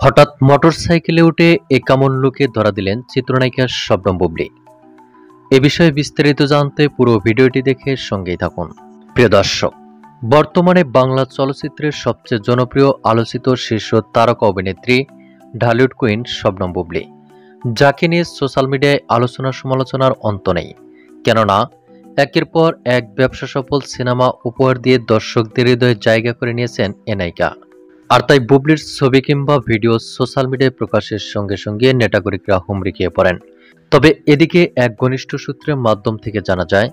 হঠাৎ মোটরসাইকেলে উঠে এ কেমন লোকে ধরা দিলেন চিত্রনায়িকা শবনম বুবলী। এ বিষয়ে বিস্তারিত জানতে পুরো ভিডিওটি দেখে সঙ্গেই থাকুন। প্রিয় দর্শক, বর্তমানে বাংলা চলচ্চিত্রের সবচেয়ে জনপ্রিয় আলোচিত শীর্ষ তারকা অভিনেত্রী ঢালিউড কুইন শবনম বুবলী, যাকে নিয়ে সোশ্যাল মিডিয়ায় আলোচনা সমালোচনার অন্ত নেই। কেননা একের পর এক ব্যবসা সফল সিনেমা উপহার দিয়ে দর্শকদের হৃদয়ে জায়গা করে নিয়েছেন এ নায়িকা। আর তাই বুবলির ছবি কিংবা ভিডিও সোশ্যাল মিডিয়ায় প্রকাশের সঙ্গে সঙ্গে নেটাগরিকরা হুমড়ি খেয়ে পড়েন। তবে এদিকে এক ঘনিষ্ঠ সূত্রের মাধ্যম থেকে জানা যায়,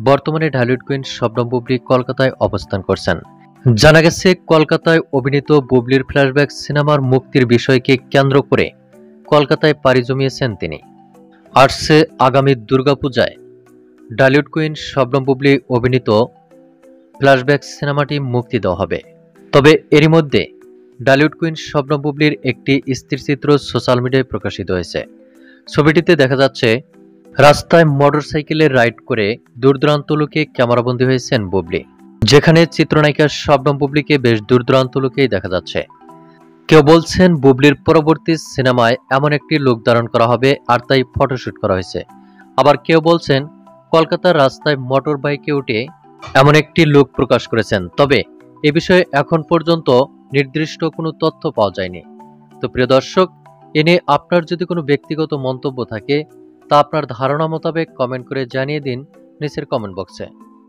বর্তমানে ঢালিউড কুইন শবনম বুবলী কলকাতায় অবস্থান করছেন। জানা গেছে, কলকাতায় অভিনীত বুবলির ফ্ল্যাশব্যাক সিনেমার মুক্তির বিষয়কে কেন্দ্র করে কলকাতায় পাড়ি জমিয়েছেন তিনি। আসছে আগামী দুর্গাপূজায় ঢালিউড কুইন শবনম বুবলী অভিনীত ফ্ল্যাশব্যাক সিনেমাটি মুক্তি দেওয়া হবে। তবে এরই মধ্যে ঢালিউড কুইন শবনম বুবলীর একটি স্থিরচিত্র সোশ্যাল মিডিয়ায় প্রকাশিত হয়েছে। ছবিটিতে দেখা যাচ্ছে রাস্তায় মোটরসাইকেলে রাইড করে দূরদূরান্ত লোকে ক্যামেরাবন্দী হয়েছেন বুবলী, যেখানে চিত্রনায়িকা শবনম বুবলীকে বেশ দূরদূরান্ত লোকেই দেখা যাচ্ছে। কেউ বলছেন বুবলির পরবর্তী সিনেমায় এমন একটি লুক ধারণ করা হবে আর তাই ফটোশুট করা হয়েছে। আবার কেউ বলছেন কলকাতার রাস্তায় মোটর বাইকে উঠে এমন একটি লুক প্রকাশ করেছেন। তবে এ বিষয়ে এখন পর্যন্ত নির্দিষ্ট কোনো তথ্য পাওয়া যায়নি। তো প্রিয় দর্শক, এ নিয়ে আপনার যদি কোনো ব্যক্তিগত মন্তব্য থাকে তা আপনার ধারণা মোতাবেক কমেন্ট করে জানিয়ে দিন নিচের কমেন্ট বক্সে।